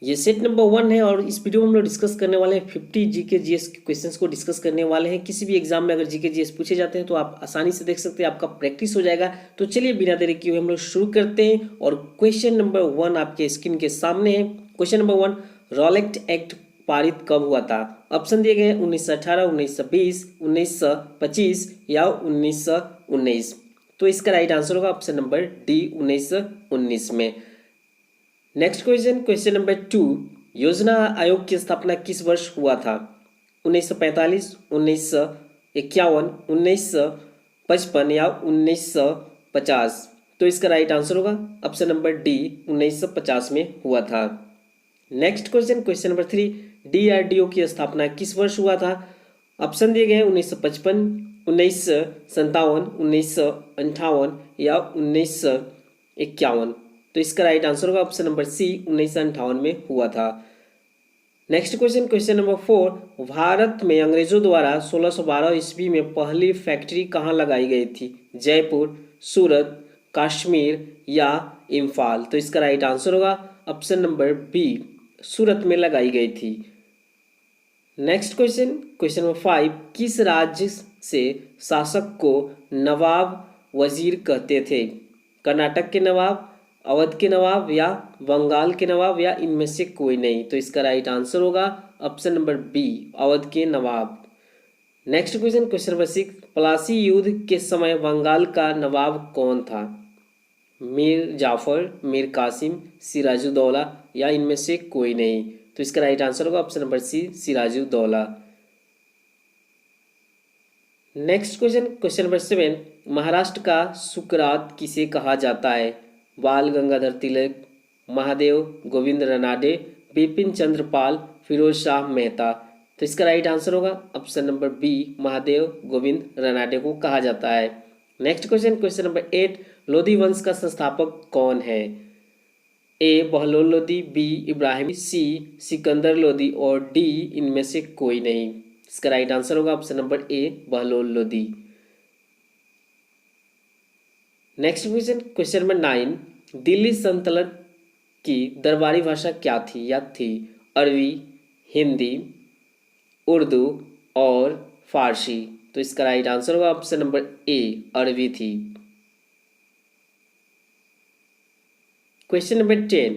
ये set number 1 है और इस वीडियो में हम लोग डिस्कस करने वाले हैं 50 जीके जीएस के क्वेश्चंस को डिस्कस करने वाले हैं। किसी भी एग्जाम में अगर जीके जीएस पूछे जाते हैं तो आप आसानी से देख सकते हैं, आपका प्रैक्टिस हो जाएगा। तो चलिए बिना देरी किए हुए हम लोग शुरू करते हैं और क्वेश्चन नंबर 1 आपके स्क्रीन के सामने है। क्वेश्चन नंबर 1, रॉलेट एक्ट पारित कब हुआ था? ऑप्शन दिए गए हैं 1918, 1920, 1925 या 1919। तो इसका राइट आंसर होगा ऑप्शन नंबर डी, 1919 में। नेक्स्ट क्वेश्चन, क्वेश्चन नंबर 2, योजना आयोग की स्थापना किस वर्ष हुआ था? 1945, 1951, 1955 या 1950। तो इसका राइट आंसर होगा ऑप्शन नंबर डी, 1950 में हुआ था। Next question, question number 3, DRDO की स्थापना किस वर्ष हुआ था? ऑप्शन दिए गए हैं 1955, 1957, 1958 या 1951। तो इसका राइट आंसर होगा ऑप्शन नंबर सी, 1958 में हुआ था। Next question, question number 4, Bharat में अंग्रेजों द्वारा 1612 ईस्वी में पहली फैक्ट्री कहाँ लगाई गई थी? जयपुर, सूरत, कश्मीर या इम्फाल। तो इसका राइट आंसर होगा ऑप्शन नंबर बी, सूरत में लगाई गई थी। नेक्स्ट क्वेश्चन, क्वेश्चन नंबर 5, किस राज्य से शासक को नवाब वजीर कहते थे? कर्नाटक के नवाब, अवध के नवाब या बंगाल के नवाब या इनमें से कोई नहीं। तो इसका राइट आंसर होगा ऑप्शन नंबर बी, अवध के नवाब। Next question, question number 6, Plassey युद्ध के समय बंगाल का नवाब कौन था? मीर जाफर, मीर कासिम, सिराजुद्दौला या इनमें से कोई नहीं। तो इसका राइट आंसर होगा option number C, Sirajuddaula. Next question, question number 7, Maharashtra का सुकरात किसे कहा जाता है? बाल गंगाधर तिलक, महादेव गोविंद रनाडे, बिपिन चंद्र पाल, फिरोज शाह मेहता। तो इसका राइट आंसर होगा option number B, Mahadev Govind Ranade को कहा जाता है। Next question, question number 8, Lodhi वंश का संस्थापक कौन है? A Bahlol Lodhi, B Ibrahim, C Sikandar Lodhi और डी इनमें से कोई नहीं। इसका राइट आंसर होगा option number A, Bahlol Lodhi. Next question, question number 9, Delhi सल्तनत की दरबारी भाषा क्या थी या थी? अरबी, हिंदी, उर्दू और फारसी। तो इसका राइट आंसर होगा ऑप्शन नंबर ए, अरबी थी। क्वेश्चन नंबर 10,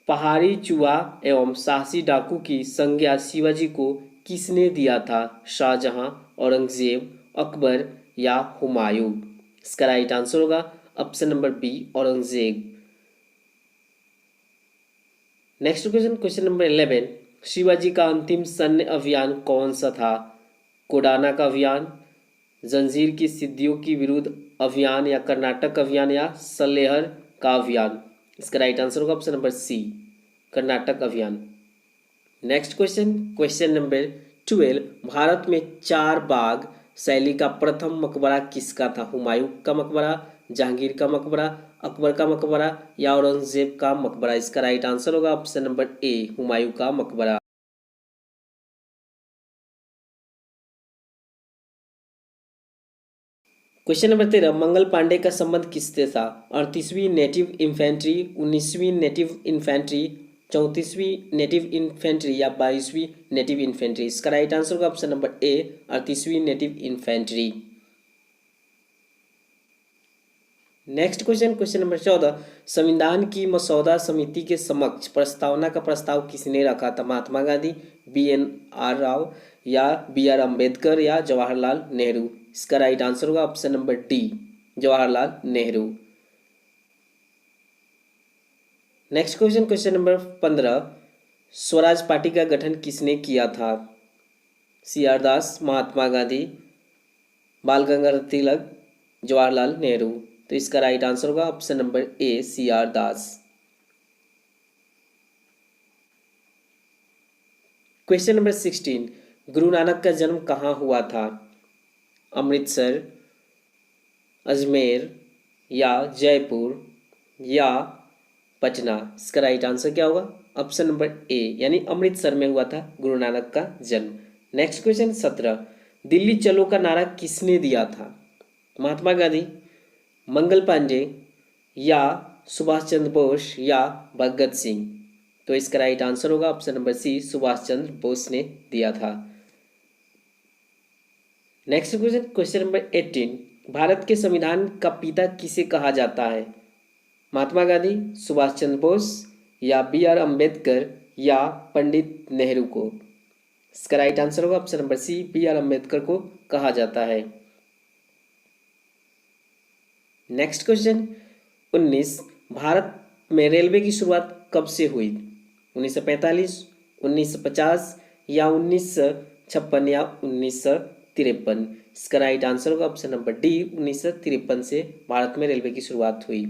पहाड़ी चूहा एवं साहसी डाकू की संज्ञा शिवाजी को किसने दिया था? शाहजहां, औरंगजेब, अकबर या हुमायूं। इसका राइट आंसर होगा option number B, Aurangzeb. Next question, question number 11, Shivaji का अंतिम सैन्य अभियान कौन सा था? कोडाना का अभियान, जंजीर की सिद्धियों की विरुद्ध अभियान या कर्नाटक अभियान या सलेहर का अभियान। इसका राइट आंसर होगा ऑप्शन नंबर सी, कर्नाटक अभियान। Next question, question number 12, Bharat में चार बाग शैली का प्रथम मकबरा किसका था? हुमायूं का मकबरा, जहांगीर का मकबरा, अकबर का मकबरा या औरंगजेब का मकबरा। इसका राइट आंसर होगा ऑप्शन नंबर ए, हुमायूं का मकबरा। क्वेश्चन नंबर 13, मंगल पांडे का संबंध किससे था? 38वीं नेटिव इन्फेंट्री, 19वीं नेटिव इन्फेंट्री, 34वीं नेटिव इन्फेंट्री या 22वीं नेटिव इन्फेंट्री। इसका राइट आंसर होगा ऑप्शन नंबर ए, 38वीं native infantry. Next question, question number 14, संविधान की मसौदा समिति के समक्ष प्रस्तावना का प्रस्ताव किसने रखा था? महात्मा गांधी, BNR राव या BR अम्बेडकर या जवाहरलाल नेहरू। इसका राइट आंसर होगा option number D, Jawaharlal Nehru. Next question, question number 15, Swaraj party का गठन किसने किया था? CR दास, महात्मा गांधी, बाल गंगाधर तिलक, जवाहरलाल नेहरू। तो इसका राइट आंसर होगा ऑप्शन नंबर ए, CR दास। क्वेश्चन नंबर 16, गुरु नानक का जन्म कहाँ हुआ था? अमृतसर, अजमेर या जयपुर या पटना। इसका राइट आंसर क्या होगा? ऑप्शन नंबर ए, यानी अमृतसर में हुआ था गुरु नानक का जन्म। नेक्स्ट क्वेश्चन 17, दिल्ली चलो का नारा किसने दिया था? महात्मा गांधी, मंगल पांडे या सुभाष चंद्र बोस या भगत सिंह। तो इसका राइट आंसर होगा ऑप्शन नंबर सी, सुभाष चंद्र बोस ने दिया था। Next question, question number 18, Bharat के संविधान का पिता किसे कहा जाता है? महात्मा गांधी, सुभाष चंद्र बोस या बी आर अम्बेडकर या पंडित नेहरू को? इसका राइट आंसर होगा option number C, B R Ambedkar को कहा जाता है। नेक्स्ट क्वेश्चन 19, भारत में रेलवे की शुरुआत कब से हुई? 1945, 1950 या 1956 या 1953? इसका राइट आंसर होगा ऑप्शन नंबर डी, 1953 से भारत में रेलवे की शुरुआत हुई।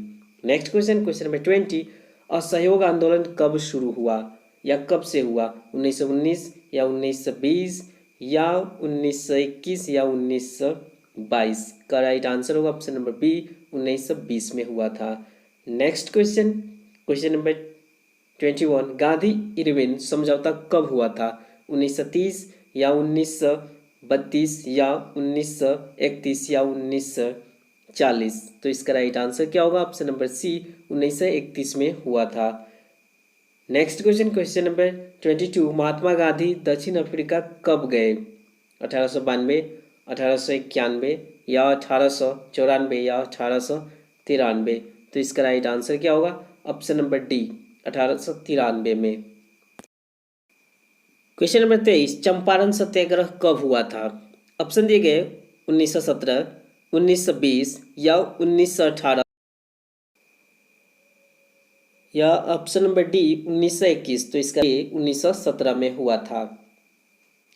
नेक्स्ट क्वेश्चन, क्वेश्चन नंबर 20, असहयोग आंदोलन कब शुरू हुआ या कब से हुआ? 1919 या 1920 या 1921 या 1922? का राइट आंसर होगा ऑप्शन नंबर बी, 1920 में हुआ था। Next question, question number 21, Gandhi Irwin समझौता कब हुआ था? 1930 या 1932 या 1931 या 1940? तो इसका राइट आंसर क्या होगा? ऑप्शन नंबर सी, 1931 में हुआ था। Next question, question number 22, Mahatma Gandhi दक्षिण अफ्रीका कब गए? 1892, 1891 या 1894 या 1893? तो इसका राइट आंसर क्या होगा? ऑप्शन नंबर डी, 1893 में। क्वेश्चन नंबर 23, चंपारण सत्याग्रह कब हुआ था? ऑप्शन दिए गए 1917, 1920 या 1918 या ऑप्शन नंबर डी 1921? तो इसका 1917 में हुआ था।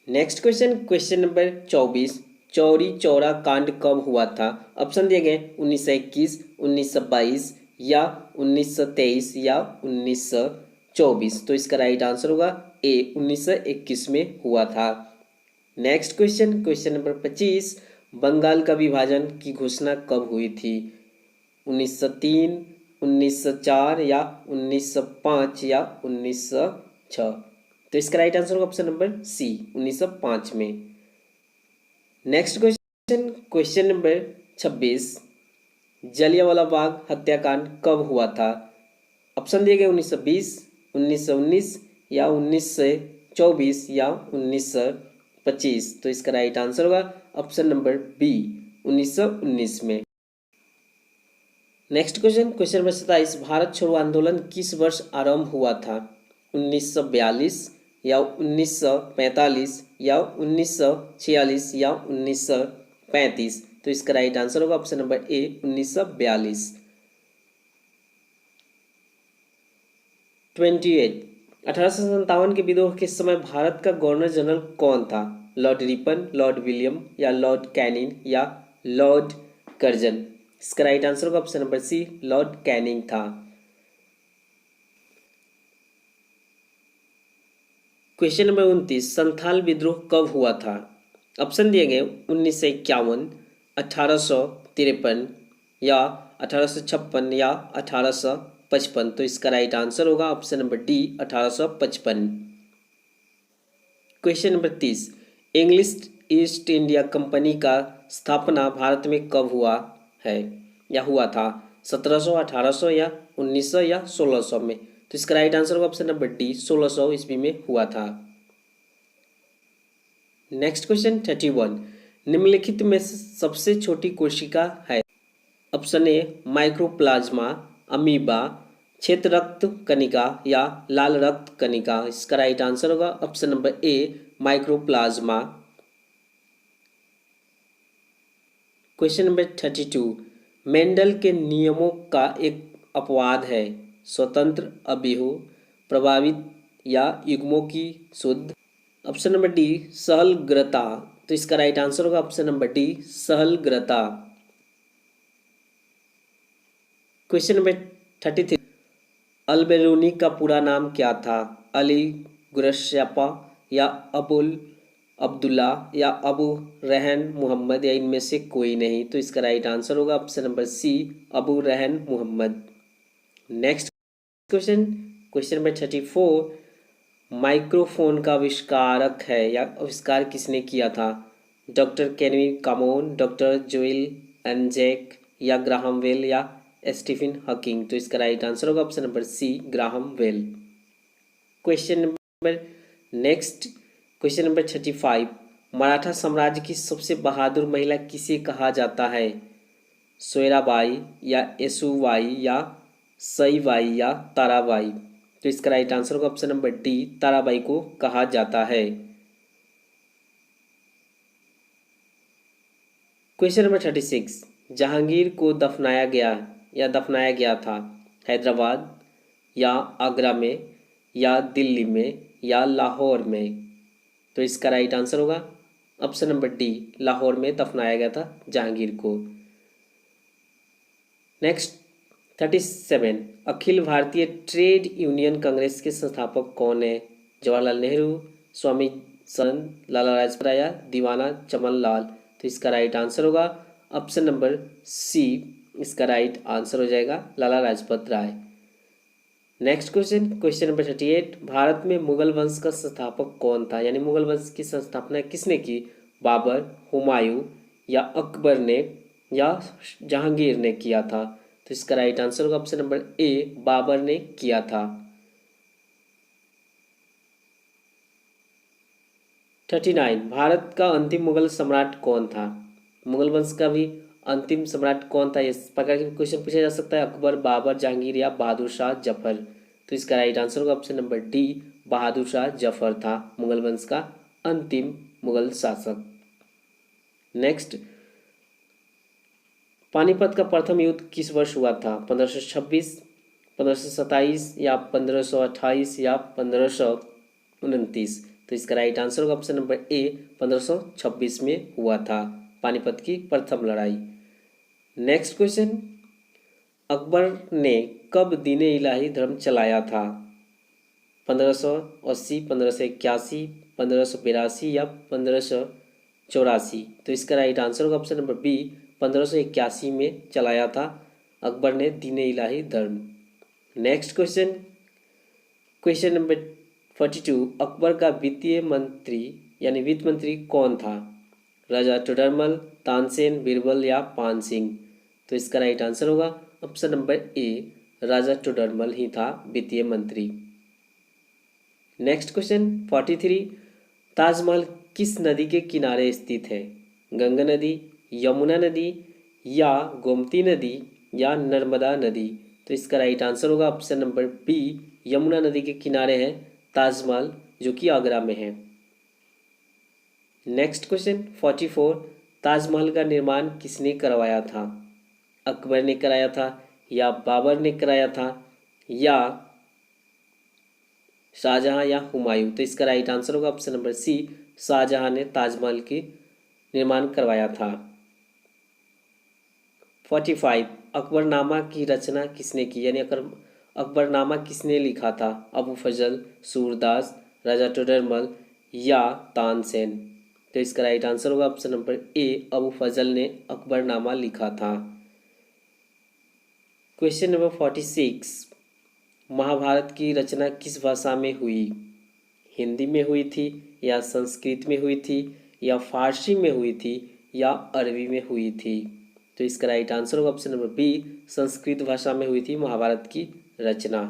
Next question, question number 24, Chauri Chaura कांड कब हुआ था? ऑप्शन दिए गए 1921, 1922 या 1923 या 1924? तो इसका राइट आंसर होगा ए, 1921 में हुआ था। Next question, question number 25, Bengal का विभाजन की घोषणा कब हुई थी? 1903, 1904 या 1905 या 1906? तो इसका राइट आंसर होगा ऑप्शन नंबर सी, 1905 में। Next question, question number 26, Jallianwala Bagh हत्याकांड कब हुआ था? ऑप्शन दिए गए 1920, 1919 या 1924 या 1925? तो इसका राइट आंसर होगा ऑप्शन नंबर बी, 1919 में। Next question, question number 27, Bharat छोड़ो आंदोलन किस वर्ष आरंभ हुआ था? 1942 या 1945 या 1946 या 1935? तो इसका राइट आंसर होगा ऑप्शन नंबर ए, 1942। 28, 1857 के विद्रोह के समय भारत का गवर्नर जनरल कौन था? लॉर्ड रिपन, लॉर्ड विलियम या लॉर्ड कैनिंग या लॉर्ड कर्जन? इसका राइट आंसर होगा option number C, lord Canning था। क्वेश्चन नंबर 29, संथाल विद्रोह कब हुआ था? ऑप्शन दिए गए 1951, 1853 या 1856 या 1855? तो इसका राइट आंसर होगा option number D, 1855। Question number 30, English east India company का स्थापना भारत में कब हुआ है या हुआ था? 1700, 1800 या 1900 या 1600 में? तो इसका राइट आंसर होगा ऑप्शन नंबर डी, 1600 ईस्वी में हुआ था। नेक्स्ट क्वेश्चन 31, निम्नलिखित में सबसे छोटी कोशिका है? ऑप्शन ए माइक्रोप्लाज्मा, अमीबा, श्वेत रक्त कणिका या लाल रक्त कणिका? इसका राइट आंसर होगा ऑप्शन नंबर ए, माइक्रोप्लाज्मा। क्वेश्चन नंबर 32, मेंडल के नियमों का एक अपवाद है? स्वतंत्र, अभिहु, प्रभावित या युग्मों की शुद्ध? ऑप्शन नंबर डी, सहलग्रता। तो इसका राइट आंसर होगा ऑप्शन नंबर डी, सहलग्रता। क्वेश्चन नंबर 33, अल-बेरूनी का पूरा नाम क्या था? अली गुरश्यपा या अबुल अब्दुल्ला या अबू रहन मोहम्मद या इनमें से कोई नहीं? तो इसका राइट आंसर होगा option number C, Abu Rehan Mohammad. Next question, question number 34, microphone का आविष्कारक है या आविष्कार किसने किया था? डॉक्टर केनवी कामोन, डॉक्टर जोएल एनजैक या ग्राहम बेल या स्टीफन हॉकिंग? तो इसका राइट आंसर होगा option number C, Graham Bell. Question number next question number 35, Maratha साम्राज्य की सबसे बहादुर महिला किसे कहा जाता है? सोयराबाई या येसुबाई या सईबाई या ताराबाई? तो इसका राइट आंसर होगा ऑप्शन नंबर डी, ताराबाई को कहा जाता है। क्वेश्चन नंबर 36, जहांगीर को दफनाया गया था हैदराबाद या आगरा में या दिल्ली में या लाहौर में? तो इसका राइट आंसर होगा ऑप्शन नंबर डी, लाहौर में दफनाया गया था जहांगीर को। Next 37, Akhil Bharatiya trade union Congress के संस्थापक कौन है? जवाहरलाल नेहरू, स्वामी सदानंद, लाला लाजपत राय या दीवाना चमन लाल? तो इसका राइट आंसर होगा ऑप्शन नंबर सी, इसका राइट आंसर हो जाएगा Lala Lajpat Rai. Next question number 38, Bharat में मुगल वंश का संस्थापक कौन था? यानी मुगल वंश की संस्थापना किसने की? बाबर, हुमायूं या अकबर ने या जहांगीर ने किया था? तो इसका राइट आंसर होगा ऑप्शन नंबर ए, बाबर ने किया था। 39, भारत का अंतिम मुगल सम्राट कौन था? मुगल वंश का भी अंतिम सम्राट कौन था? इस प्रकार के क्वेश्चन पूछा जा सकता है। अकबर, बाबर, जहांगीर या बहादुर शाह जफर? तो इसका राइट आंसर होगा option number D, Bahadur Shah Zafar था मुगल वंश का अंतिम मुगल शासक। नेक्स्ट, पानीपत का प्रथम युद्ध किस वर्ष हुआ था? 1526, 1527 या 1528 या 1529? तो इसका राइट आंसर होगा ऑप्शन नंबर ए, 1526 में हुआ था पानीपत की प्रथम लड़ाई। नेक्स्ट क्वेश्चन, अकबर ने कब दीन-ए इलाही धर्म चलाया था? 1580, 1581, 1582 या 1584? तो इसका राइट आंसर होगा ऑप्शन नंबर बी, 1581 में चलाया था अकबर ने दीन-ए इलाही धर्म। नेक्स्ट क्वेश्चन नंबर 42, अकबर का वित्तीय मंत्री यानी वित्त मंत्री कौन था? राजा टोडरमल, तानसेन, बीरबल या पान सिंह? तो इसका राइट आंसर होगा ऑप्शन नंबर ए, राजा टोडरमल ही था वित्तीय मंत्री। नेक्स्ट क्वेश्चन 43, ताजमहल किस नदी के किनारे स्थित है? गंगा नदी, यमुना नदी या गोमती नदी या नर्मदा नदी? तो इसका राइट आंसर होगा ऑप्शन नंबर बी, यमुना नदी के किनारे है ताजमहल जो कि आगरा में है। नेक्स्ट क्वेश्चन 44, ताजमहल का निर्माण किसने करवाया था? अकबर ने कराया था या बाबर ने कराया था या शाहजहां या हुमायूं? तो इसका राइट आंसर होगा ऑप्शन नंबर सी, शाहजहां ने ताजमहल की निर्माण करवाया था। 45, अकबरनामा की रचना किसने की? यानी अकबरनामा किसने लिखा था? अबू फजल, सूरदास, राजा टोडरमल या तानसेन? तो इसका राइट आंसर होगा ऑप्शन नंबर ए, अबू फजल ने अकबरनामा लिखा था। क्वेश्चन नंबर 46, महाभारत की रचना किस भाषा में हुई? हिंदी में हुई थी या संस्कृत में हुई थी या फारसी में हुई थी या अरबी में हुई थी? तो इसका राइट आंसर होगा ऑप्शन नंबर बी, संस्कृत भाषा में हुई थी महाभारत की रचना।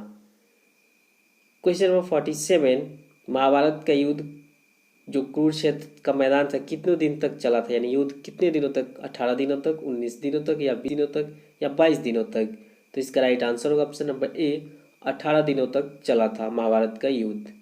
क्वेश्चन नंबर 47, महाभारत का युद्ध जो कुरुक्षेत्र का मैदान था कितने दिन तक चला था? यानी युद्ध कितने दिनों तक? 18 दिनों तक, 19 दिनों तक या 20 दिनों तक या 22 दिनों तक? तो इसका राइट आंसर होगा ऑप्शन नंबर ए, 18 दिनों तक चला था महाभारत का युद्ध।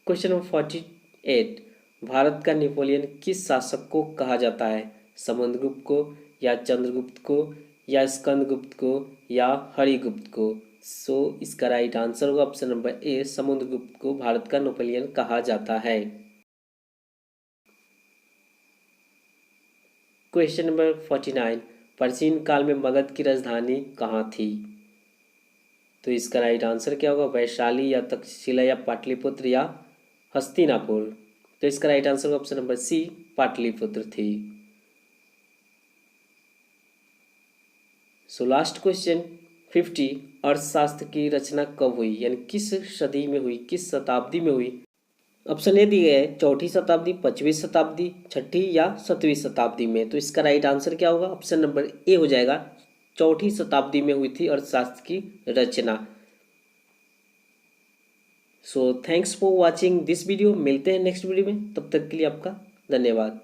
क्वेश्चन नंबर 48, भारत का नेपोलियन किस शासक को कहा जाता है? समुद्रगुप्त को या चंद्रगुप्त को या स्कंदगुप्त को या हरिगुप्त को? सो इसका राइट आंसर होगा ऑप्शन नंबर ए, समुद्रगुप्त को भारत का नेपोलियन कहा जाता है। क्वेश्चन नंबर 49, प्राचीन काल में मगध की राजधानी कहाँ थी? तो इसका राइट आंसर क्या होगा? वैशाली या तक्षशिला या पाटलिपुत्र या हस्तिनापुर? तो इसका राइट आंसर होगा ऑप्शन नंबर सी, पाटलिपुत्र थी। सो लास्ट क्वेश्चन 50, अर्थशास्त्र की रचना कब हुई? यानी किस सदी में हुई, किस शताब्दी में हुई? ऑप्शन ए दिए गए 4वीं शताब्दी, 5वीं शताब्दी, 6वीं या 7वीं शताब्दी में। तो इसका राइट आंसर क्या होगा? ऑप्शन नंबर ए हो जाएगा, 4वीं शताब्दी में हुई थी अर्थशास्त्र की रचना। So thanks for watching this video. मिलते हैं नेक्स्ट वीडियो में, तब तक के लिए आपका धन्यवाद।